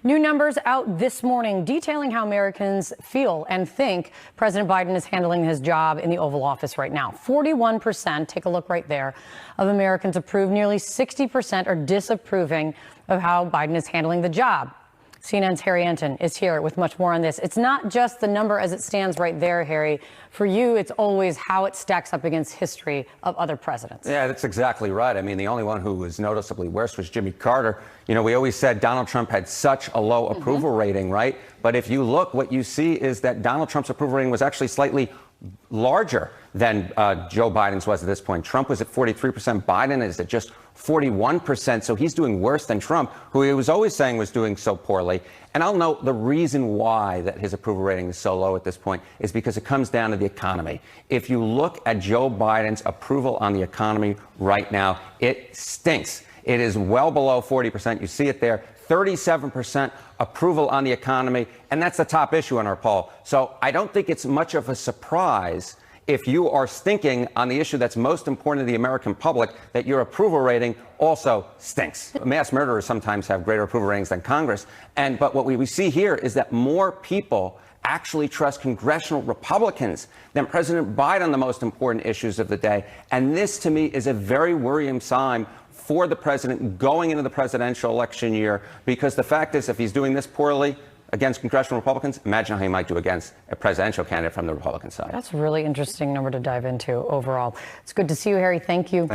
New numbers out this morning detailing how Americans feel and think President Biden is handling his job in the Oval Office right now. 41%, take a look right there, of Americans approve. Nearly 60% are disapproving of how Biden is handling the job. CNN's Harry Enten is here with much more on this. It's not just the number as it stands right there, Harry. For you, it's always how it stacks up against history of other presidents. Yeah, that's exactly right. I mean, the only one who was noticeably worse was Jimmy Carter. You know, we always said Donald Trump had such a low approval rating, right? But if you look, what you see is that Donald Trump's approval rating was actually slightly larger than Joe Biden's was at this point. Trump was at 43%. Biden is at just 41%. So he's doing worse than Trump, who he was always saying was doing so poorly. And I'll note the reason why that his approval rating is so low at this point is because it comes down to the economy. If you look at Joe Biden's approval on the economy right now, it stinks. It is well below 40%. You see it there. 37% approval on the economy, and that's the top issue in our poll. So I don't think it's much of a surprise if you are stinking on the issue that's most important to the American public, that your approval rating also stinks. Mass murderers sometimes have greater approval ratings than Congress. But what we see here is that more people actually trust congressional Republicans than President Biden on the most important issues of the day. And this, to me, is a very worrying sign for the president going into the presidential election year, because the fact is, if he's doing this poorly against congressional Republicans, imagine how he might do against a presidential candidate from the Republican side. That's a really interesting number to dive into overall. It's good to see you, Harry. Thank you.